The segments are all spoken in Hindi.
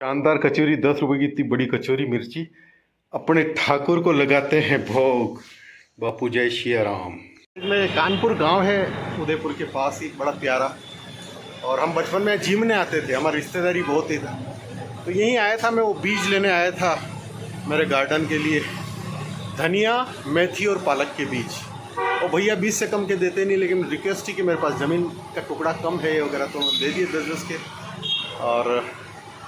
शानदार कचौरी, 10 रुपए की इतनी बड़ी कचौरी मिर्ची। अपने ठाकुर को लगाते हैं भोग। बापू जय सिया राम। में कानपुर गांव है, उदयपुर के पास ही, बड़ा प्यारा। और हम बचपन में जिमने आते थे, हमारी रिश्तेदारी बहुत ही था। तो यहीं आया था मैं, वो बीज लेने आया था मेरे गार्डन के लिए, धनिया, मेथी और पालक के बीज। और भैया 20 से कम के देते नहीं, लेकिन रिक्वेस्ट थी कि मेरे पास ज़मीन का टुकड़ा कम है वगैरह, तो दे दिए 10-10 के। और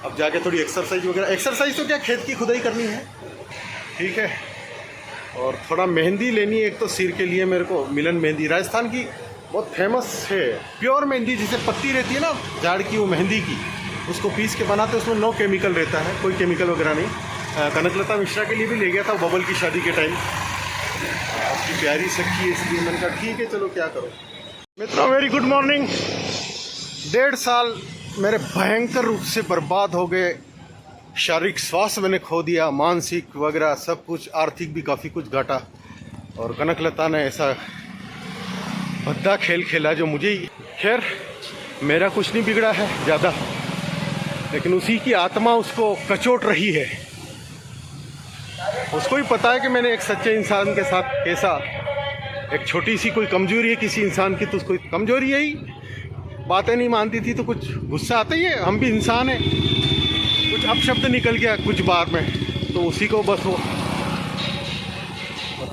अब जाके थोड़ी एक्सरसाइज वगैरह, एक्सरसाइज तो क्या, खेत की खुदाई करनी है, ठीक है। और थोड़ा मेहंदी लेनी है, एक तो सिर के लिए मेरे को मिलन मेहंदी, राजस्थान की बहुत फेमस है, प्योर मेहंदी, जिसे पत्ती रहती है ना झाड़ की, वो मेहंदी की, उसको पीस के बनाते, उसमें नो केमिकल रहता है, कोई केमिकल वगैरह नहीं। कनकलता मिश्रा के लिए भी ले गया था बबल की शादी के टाइम, आपकी प्यारी सखी है, इसलिए मैंने कहा ठीक है चलो क्या करो। मित्रों वेरी गुड मॉर्निंग। 1.5 साल मेरे भयंकर रूप से बर्बाद हो गए, शारीरिक स्वास्थ्य मैंने खो दिया, मानसिक वगैरह सब कुछ, आर्थिक भी काफ़ी कुछ घाटा। और कनकलता ने ऐसा भद्दा खेल खेला जो मुझे ही, खैर मेरा कुछ नहीं बिगड़ा है ज़्यादा, लेकिन उसी की आत्मा उसको कचोट रही है। उसको ही पता है कि मैंने एक सच्चे इंसान के साथ कैसा, एक छोटी सी कोई कमजोरी है किसी इंसान की, तो उसको कमजोरी यही, बातें नहीं मानती थी तो कुछ गुस्सा आता ही है, हम भी इंसान हैं, कुछ अपशब्द निकल गया कुछ बार में, तो उसी को बस वो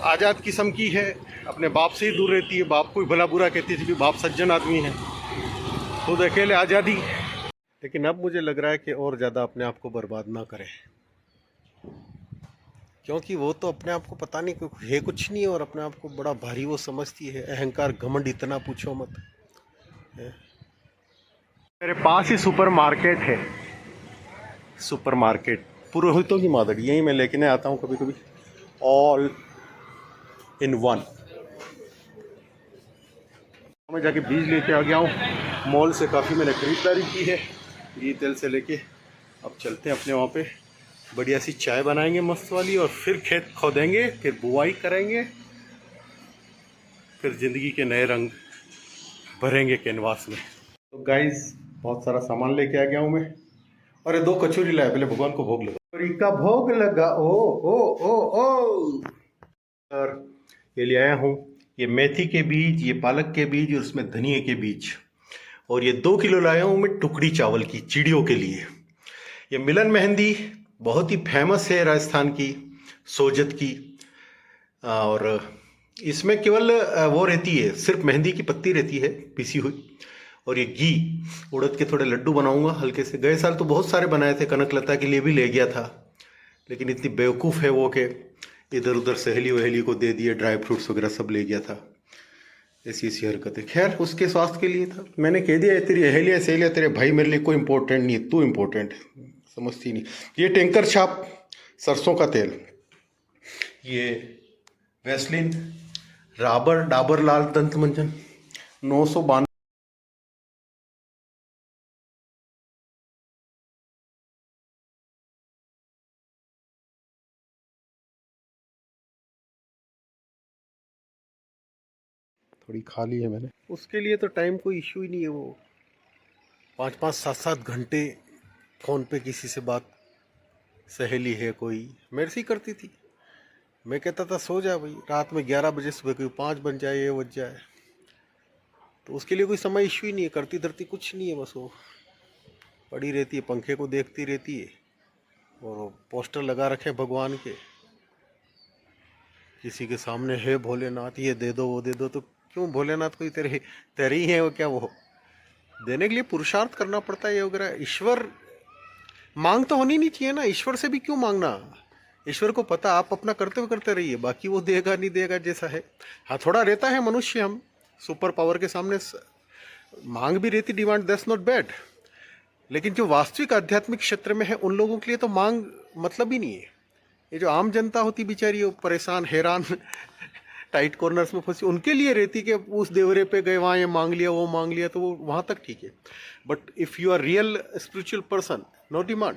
आज़ाद किस्म की है, अपने बाप से ही दूर रहती है, बाप को ही भला बुरा कहती थी कि बाप सज्जन आदमी है, खुद अकेले आज़ादी। लेकिन अब मुझे लग रहा है कि और ज़्यादा अपने आप को बर्बाद ना करें, क्योंकि वो तो अपने आप को पता नहीं है कुछ नहीं, और अपने आप को बड़ा भारी वो समझती है, अहंकार घमंड इतना पूछो मत है। मेरे पास ही सुपर मार्केट है, सुपर मार्केट पुरोहितों की मादर, यही मैं लेके आता हूँ कभी कभी, ऑल इन वन। मैं जाके बीज लेके आ गया हूँ, मॉल से काफ़ी मैंने खरीदारी की है, घी तेल से लेके। अब चलते हैं अपने वहाँ पे, बढ़िया सी चाय बनाएंगे मस्त वाली, और फिर खेत खोदेंगे, फिर बुआई करेंगे, फिर ज़िंदगी के नए रंग भरेंगे कैनवास में। तो गाइस बहुत सारा सामान लेके आ गया हूँ मैं, और ये 2 कचौरी लाया, पहले भगवान को भोग लगा, कचौरी का भोग लगा, ओ। और ये ले आया हूँ, ये मेथी के बीज, ये पालक के बीज, और उसमें धनिए के बीज। और ये 2 किलो लाया हूँ मैं टुकड़ी चावल की, चिड़ियों के लिए। ये मिलन मेहंदी बहुत ही फेमस है राजस्थान की, सोजत की। और इसमें केवल वो रहती है, सिर्फ मेहंदी की पत्ती रहती है पिसी हुई। और ये घी, उड़द के थोड़े लड्डू बनाऊंगा हल्के से। गए साल तो बहुत सारे बनाए थे, कनकलता के लिए भी ले गया था, लेकिन इतनी बेवकूफ़ है वो कि इधर उधर सहेली वहेली को दे दिए, ड्राई फ्रूट्स वगैरह सब ले गया था, ऐसी ऐसी हरकतें। खैर उसके स्वास्थ्य के लिए था, मैंने कह दिया तेरी अहेलिया सहेलिया तेरे भाई मेरे लिए कोई इंपॉर्टेंट नहीं है, तू इंपॉर्टेंट है, समझती नहीं। ये टैंकर छाप सरसों का तेल, ये वैसलीन, डाबर लाल दंत मंजन 992। थोड़ी खा ली है मैंने, उसके लिए तो टाइम कोई इश्यू ही नहीं है। वो 5-5 7-7 घंटे फ़ोन पे किसी से बात, सहेली है कोई मेरे से ही करती थी, मैं कहता था सो जा भाई, रात में 11 बजे, सुबह कोई 5 बज जाए, ये बज जाए, तो उसके लिए कोई समय इश्यू ही नहीं है, करती धरती कुछ नहीं है, बस वो पड़ी रहती है, पंखे को देखती रहती है, और वो पोस्टर लगा रखे भगवान के, किसी के सामने है भोलेनाथ ये दे दो वो दे दो, तो क्यों भोलेनाथ कोई तेरे ही है वो, क्या वो देने के लिए पुरुषार्थ करना पड़ता है ये वगैरह। ईश्वर मांग तो होनी नहीं चाहिए ना, ईश्वर से भी क्यों मांगना, ईश्वर को पता, आप अपना करते रहिए, बाकी वो देगा नहीं देगा जैसा है। हाँ थोड़ा रहता है मनुष्य, हम सुपर पावर के सामने मांग भी रहती, डिमांड, दैट्स नॉट बैड, लेकिन जो वास्तविक आध्यात्मिक क्षेत्र में है उन लोगों के लिए तो मांग मतलब ही नहीं है। ये जो आम जनता होती बेचारी, वो परेशान हैरान टाइट कॉर्नर्स में फंसी, उनके लिए रहती कि उस देवरे पे गए, वहाँ ये मांग लिया वो मांग लिया, तो वो वहाँ तक ठीक है। But if you are real spiritual person, no demand,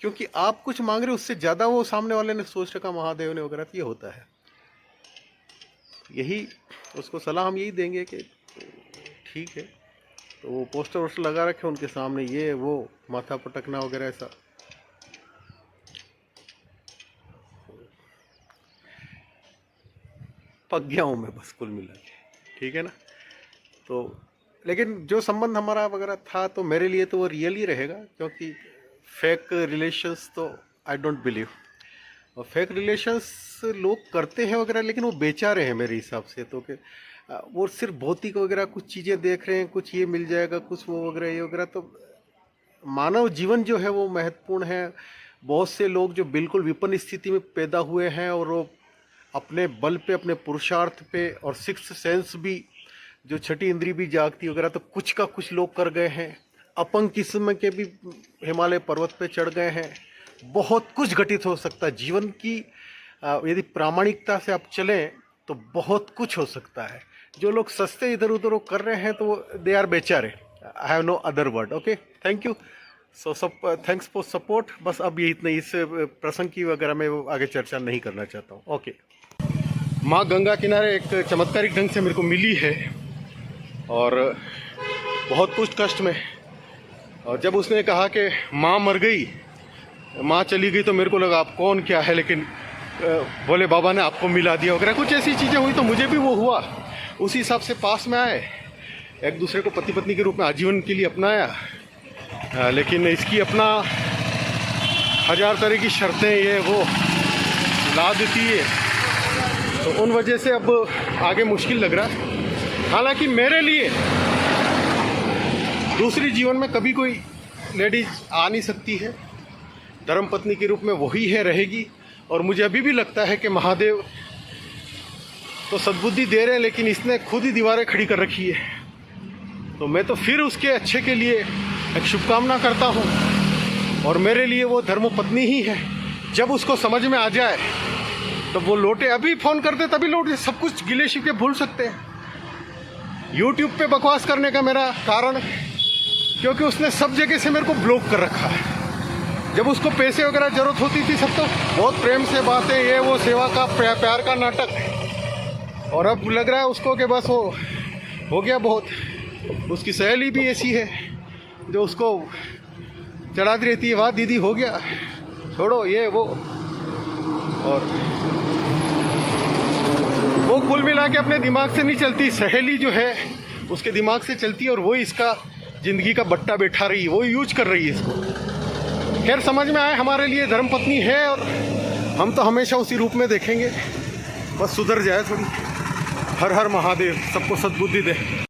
क्योंकि आप कुछ मांग रहे हो उससे ज़्यादा वो सामने वाले ने सोच रखा, महादेव ने वगैरह, ये होता है। यही उसको सलाह हम यही देंगे कि ठीक है, तो वो पोस्टर वोस्टर लगा रखे उनके सामने, ये वो माथा पटकना वगैरह ऐसा। पक गया हूँ मैं बस कुल मिला के, ठीक है ना। तो लेकिन जो संबंध हमारा वगैरह था तो मेरे लिए तो वो रियल ही रहेगा, क्योंकि फेक रिलेशंस तो आई डोंट बिलीव। और फेक रिलेशंस लोग करते हैं वगैरह, लेकिन वो बेचारे हैं मेरे हिसाब से तो, कि वो सिर्फ भौतिक वगैरह कुछ चीज़ें देख रहे हैं, कुछ ये मिल जाएगा, कुछ वो वगैरह ये वगैरह। तो मानव जीवन जो है वो महत्वपूर्ण है। बहुत से लोग जो बिल्कुल विपन्न स्थिति में पैदा हुए हैं और वो अपने बल पे, अपने पुरुषार्थ पे और सिक्स्थ सेंस भी, जो छठी इंद्री भी जागती वगैरह, तो कुछ का कुछ लोग कर गए हैं। अपंग किस्म के भी हिमालय पर्वत पे चढ़ गए हैं। बहुत कुछ घटित हो सकता है जीवन की, यदि प्रामाणिकता से आप चलें तो बहुत कुछ हो सकता है। जो लोग सस्ते इधर उधर कर रहे हैं तो दे आर बेचारे। I have no other word. Okay, thank you. So सब थैंक्स फॉर सपोर्ट। बस अब ये इतना, इस प्रसंग की वगैरह मैं आगे चर्चा नहीं करना चाहता हूँ। ओके। माँ गंगा किनारे एक चमत्कारिक ढंग से मेरे को मिली है और बहुत कुछ कष्ट में। और जब उसने कहा कि माँ मर गई, माँ चली गई, तो मेरे को लगा आप कौन क्या है, लेकिन बोले बाबा ने आपको मिला दिया वगैरह, कुछ ऐसी चीज़ें हुई। तो मुझे भी वो हुआ, उसी हिसाब से पास में आए, एक दूसरे को पति पत्नी के रूप में आजीवन के लिए अपनाया। लेकिन इसकी अपना 1000 तरह की शर्तें ये वो ला देती है, तो उन वजह से अब आगे मुश्किल लग रहा है। हालांकि मेरे लिए दूसरी जीवन में कभी कोई लेडीज आ नहीं सकती है, धर्मपत्नी के रूप में वही है, रहेगी। और मुझे अभी भी लगता है कि महादेव तो सद्बुद्धि दे रहे हैं, लेकिन इसने खुद ही दीवारें खड़ी कर रखी है। तो मैं तो फिर उसके अच्छे के लिए एक शुभकामना करता हूँ, और मेरे लिए वो धर्मपत्नी ही है। जब उसको समझ में आ जाए तो वो लौटे, अभी फ़ोन करते तभी लौटे, सब कुछ गिले शिकवे भूल सकते हैं। यूट्यूब पे बकवास करने का मेरा कारण, क्योंकि उसने सब जगह से मेरे को ब्लॉक कर रखा है। जब उसको पैसे वगैरह ज़रूरत होती थी, सब तो बहुत प्रेम से बातें, ये वो सेवा का प्यार का नाटक। और अब लग रहा है उसको कि बस वो हो गया बहुत। उसकी सहेली भी ऐसी है जो उसको चढ़ाती रहती है, वाह दीदी हो गया, छोड़ो ये वो। और वो कुल मिला के अपने दिमाग से नहीं चलती, सहेली जो है उसके दिमाग से चलती है, और वो इसका ज़िंदगी का बट्टा बैठा रही है, वो यूज कर रही है इसको। खैर, समझ में आए, हमारे लिए धर्मपत्नी है और हम तो हमेशा उसी रूप में देखेंगे। बस सुधर जाए थोड़ी। हर हर महादेव, सबको सद्बुद्धि दे।